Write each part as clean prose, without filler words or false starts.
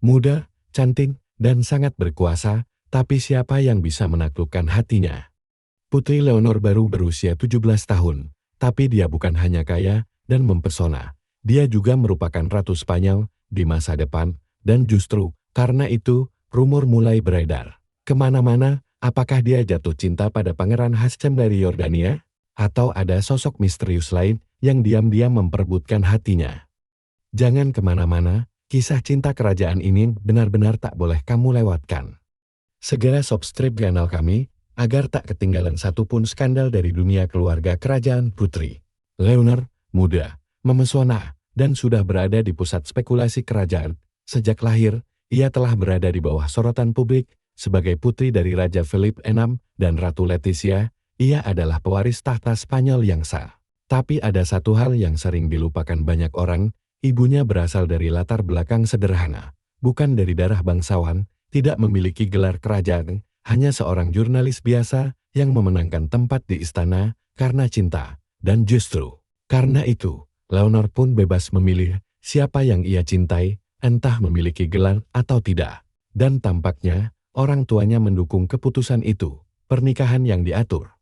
Muda, cantik, dan sangat berkuasa, tapi siapa yang bisa menaklukkan hatinya? Putri Leonor baru berusia 17 tahun, tapi dia bukan hanya kaya dan mempesona. Dia juga merupakan ratu Spanyol di masa depan, dan justru karena itu, rumor mulai beredar kemana-mana. Apakah dia jatuh cinta pada Pangeran Hashem dari Yordania? Atau ada sosok misterius lain yang diam-diam memperebutkan hatinya? Jangan kemana-mana, kisah cinta kerajaan ini benar-benar tak boleh kamu lewatkan. Segera subscribe channel kami, agar tak ketinggalan satupun skandal dari dunia keluarga kerajaan Putri Leonor, muda, memesona, dan sudah berada di pusat spekulasi kerajaan. Sejak lahir, ia telah berada di bawah sorotan publik. Sebagai putri dari Raja Philip VI dan Ratu Letizia, ia adalah pewaris tahta Spanyol yang sah. Tapi ada satu hal yang sering dilupakan banyak orang, ibunya berasal dari latar belakang sederhana, bukan dari darah bangsawan, tidak memiliki gelar kerajaan, hanya seorang jurnalis biasa yang memenangkan tempat di istana karena cinta. Dan justru karena itu, Leonor pun bebas memilih siapa yang ia cintai, entah memiliki gelar atau tidak. Dan tampaknya, orang tuanya mendukung keputusan itu, pernikahan yang diatur.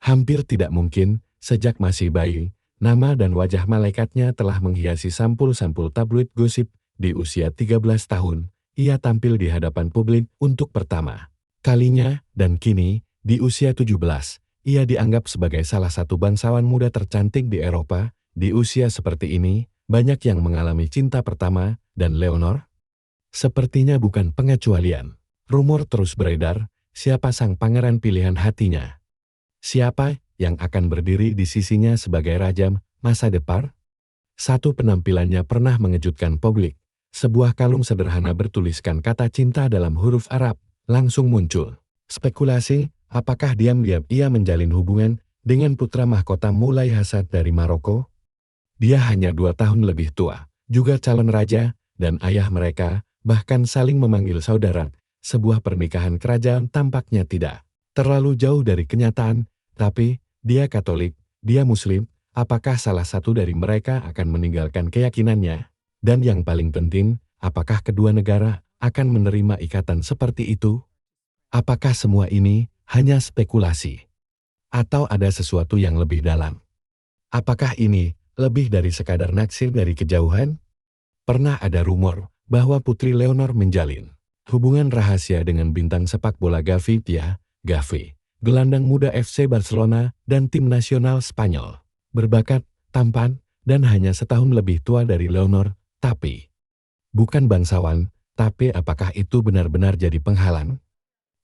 Hampir tidak mungkin, sejak masih bayi, nama dan wajah malaikatnya telah menghiasi sampul-sampul tabloid gosip. Di usia 13 tahun, ia tampil di hadapan publik untuk pertama kalinya, dan kini, di usia 17, ia dianggap sebagai salah satu bangsawan muda tercantik di Eropa. Di usia seperti ini, banyak yang mengalami cinta pertama, dan Leonor sepertinya bukan pengecualian. Rumor terus beredar, siapa sang pangeran pilihan hatinya? Siapa yang akan berdiri di sisinya sebagai raja masa depan? Satu penampilannya pernah mengejutkan publik. Sebuah kalung sederhana bertuliskan kata cinta dalam huruf Arab, langsung muncul spekulasi, apakah diam-diam ia menjalin hubungan dengan putra mahkota Mulai Hasad dari Maroko? Dia hanya 2 tahun lebih tua, juga calon raja, dan ayah mereka bahkan saling memanggil saudara. Sebuah pernikahan kerajaan tampaknya tidak terlalu jauh dari kenyataan, tapi dia Katolik, dia Muslim. Apakah salah satu dari mereka akan meninggalkan keyakinannya? Dan yang paling penting, apakah kedua negara akan menerima ikatan seperti itu? Apakah semua ini hanya spekulasi? Atau ada sesuatu yang lebih dalam? Apakah ini lebih dari sekadar naksir dari kejauhan? Pernah ada rumor bahwa Putri Leonor menjalin hubungan rahasia dengan bintang sepak bola Gavi, gelandang muda FC Barcelona dan tim nasional Spanyol. Berbakat, tampan, dan hanya setahun lebih tua dari Leonor, tapi bukan bangsawan. Tapi apakah itu benar-benar jadi penghalang?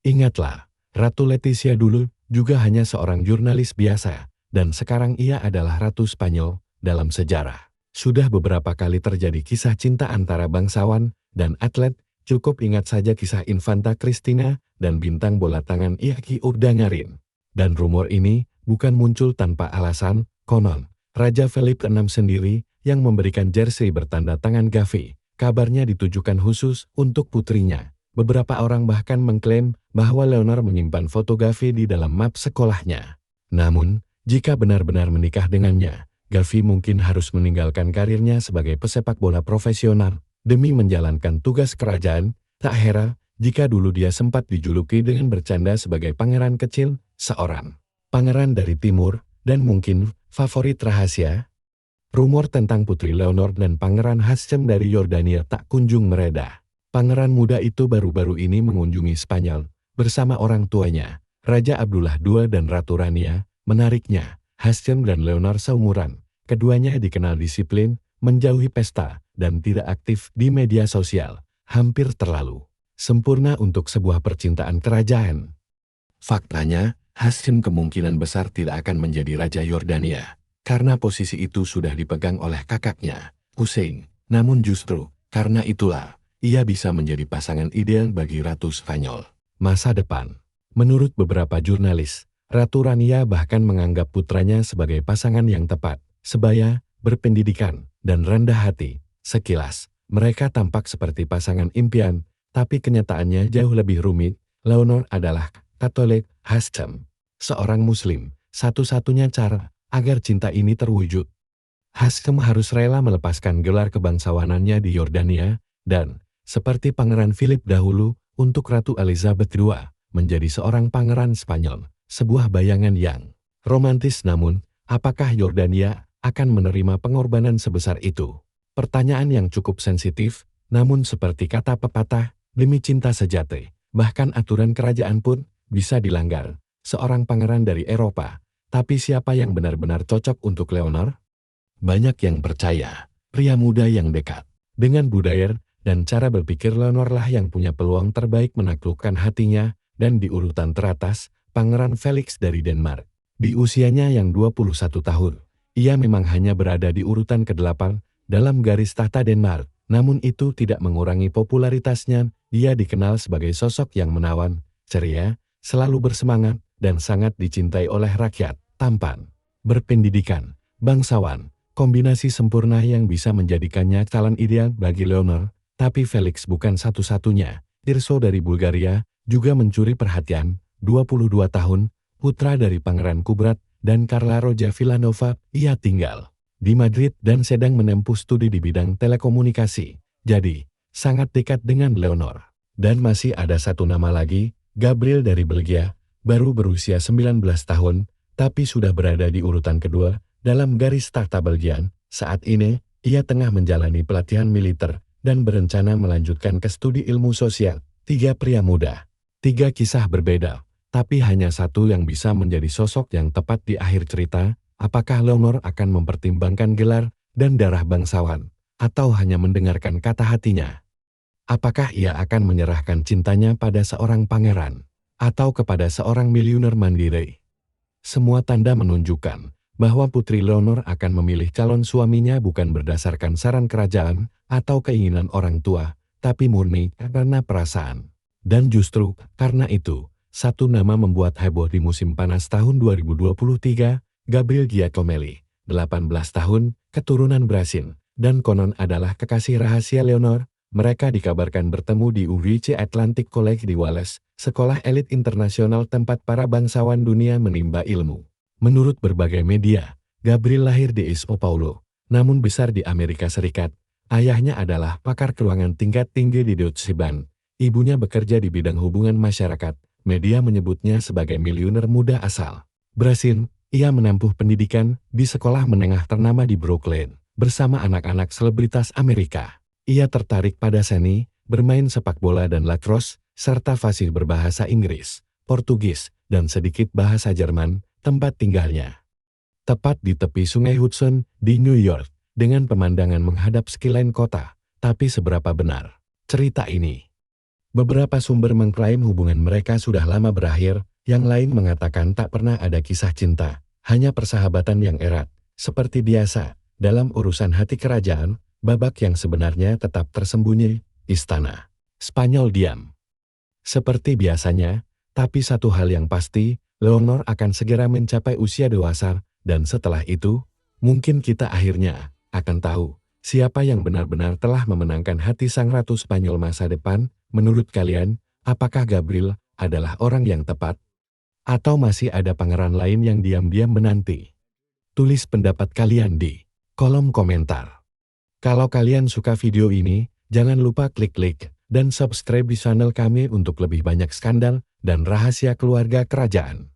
Ingatlah, Ratu Letizia dulu juga hanya seorang jurnalis biasa, dan sekarang ia adalah Ratu Spanyol. Dalam sejarah, sudah beberapa kali terjadi kisah cinta antara bangsawan dan atlet. Cukup ingat saja kisah Infanta Cristina dan bintang bola tangan Iñaki Urdangarin. Dan rumor ini bukan muncul tanpa alasan. Konon, Raja Philip VI sendiri yang memberikan jersey bertanda tangan Gavi, kabarnya ditujukan khusus untuk putrinya. Beberapa orang bahkan mengklaim bahwa Leonor menyimpan foto Gavi di dalam map sekolahnya. Namun, jika benar-benar menikah dengannya, Gavi mungkin harus meninggalkan karirnya sebagai pesepak bola profesional demi menjalankan tugas kerajaan. Tak heran jika dulu dia sempat dijuluki dengan bercanda sebagai pangeran kecil, seorang pangeran dari timur, dan mungkin favorit rahasia. Rumor tentang Putri Leonor dan Pangeran Hashem dari Yordania tak kunjung mereda. Pangeran muda itu baru-baru ini mengunjungi Spanyol bersama orang tuanya, Raja Abdullah II dan Ratu Rania. Menariknya, Hashem dan Leonor seumuran. Keduanya dikenal disiplin, menjauhi pesta, dan tidak aktif di media sosial. Hampir terlalu sempurna untuk sebuah percintaan kerajaan. Faktanya, Hashem kemungkinan besar tidak akan menjadi Raja Yordania, karena posisi itu sudah dipegang oleh kakaknya, Hussein. Namun justru, karena itulah, ia bisa menjadi pasangan ideal bagi Ratu Spanyol masa depan. Menurut beberapa jurnalis, Ratu Rania bahkan menganggap putranya sebagai pasangan yang tepat, sebaya, berpendidikan, dan rendah hati. Sekilas, mereka tampak seperti pasangan impian, tapi kenyataannya jauh lebih rumit. Leonor adalah Katolik, Hashem seorang Muslim. Satu-satunya cara agar cinta ini terwujud, Hashem harus rela melepaskan gelar kebangsawanannya di Yordania, dan seperti Pangeran Philip dahulu untuk Ratu Elizabeth II menjadi seorang pangeran Spanyol, sebuah bayangan yang romantis. Namun, apakah Yordania akan menerima pengorbanan sebesar itu? Pertanyaan yang cukup sensitif, namun seperti kata pepatah, demi cinta sejati, bahkan aturan kerajaan pun bisa dilanggar. Seorang pangeran dari Eropa, tapi siapa yang benar-benar cocok untuk Leonor? Banyak yang percaya, pria muda yang dekat dengan budaya dan cara berpikir Leonor lah yang punya peluang terbaik menaklukkan hatinya, dan di urutan teratas, Pangeran Felix dari Denmark. Di usianya yang 21 tahun, ia memang hanya berada di urutan ke-8 dalam garis tahta Denmark, namun itu tidak mengurangi popularitasnya. Dia dikenal sebagai sosok yang menawan, ceria, selalu bersemangat, dan sangat dicintai oleh rakyat. Tampan, berpendidikan, bangsawan, kombinasi sempurna yang bisa menjadikannya calon ideal bagi Leonor. Tapi Felix bukan satu-satunya. Tirso dari Bulgaria juga mencuri perhatian, 22 tahun, putra dari Pangeran Kubrat dan Carla Roja Villanova. Ia tinggal di Madrid dan sedang menempuh studi di bidang telekomunikasi. Jadi, sangat dekat dengan Leonor. Dan masih ada satu nama lagi, Gabriel dari Belgia, baru berusia 19 tahun, tapi sudah berada di urutan kedua dalam garis tahta Belgia. Saat ini, ia tengah menjalani pelatihan militer dan berencana melanjutkan ke studi ilmu sosial. 3 pria muda, 3 kisah berbeda, tapi hanya satu yang bisa menjadi sosok yang tepat di akhir cerita. Apakah Leonor akan mempertimbangkan gelar dan darah bangsawan, atau hanya mendengarkan kata hatinya? Apakah ia akan menyerahkan cintanya pada seorang pangeran, atau kepada seorang miliuner mandiri? Semua tanda menunjukkan bahwa Putri Leonor akan memilih calon suaminya bukan berdasarkan saran kerajaan atau keinginan orang tua, tapi murni karena perasaan. Dan justru karena itu, satu nama membuat heboh di musim panas tahun 2023, Gabriel Giacomelli, 18 tahun, keturunan Brasil, dan konon adalah kekasih rahasia Leonor. Mereka dikabarkan bertemu di UWC Atlantic College di Wales, sekolah elit internasional tempat para bangsawan dunia menimba ilmu. Menurut berbagai media, Gabriel lahir di São Paulo, namun besar di Amerika Serikat. Ayahnya adalah pakar keuangan tingkat tinggi di Deutsche Bank. Ibunya bekerja di bidang hubungan masyarakat. Media menyebutnya sebagai miliuner muda asal Brasil. Ia menempuh pendidikan di sekolah menengah ternama di Brooklyn, bersama anak-anak selebritas Amerika. Ia tertarik pada seni, bermain sepak bola dan lacrosse, serta fasih berbahasa Inggris, Portugis, dan sedikit bahasa Jerman. Tempat tinggalnya tepat di tepi Sungai Hudson di New York, dengan pemandangan menghadap sekeliling kota. Tapi seberapa benar cerita ini? Beberapa sumber mengklaim hubungan mereka sudah lama berakhir, yang lain mengatakan tak pernah ada kisah cinta, hanya persahabatan yang erat. Seperti biasa, dalam urusan hati kerajaan, babak yang sebenarnya tetap tersembunyi. Istana Spanyol diam seperti biasanya, tapi satu hal yang pasti, Leonor akan segera mencapai usia dewasa, dan setelah itu, mungkin kita akhirnya akan tahu siapa yang benar-benar telah memenangkan hati sang ratu Spanyol masa depan. Menurut kalian, apakah Gabriel adalah orang yang tepat? Atau masih ada pangeran lain yang diam-diam menanti? Tulis pendapat kalian di kolom komentar. Kalau kalian suka video ini, jangan lupa klik like dan subscribe di channel kami untuk lebih banyak skandal dan rahasia keluarga kerajaan.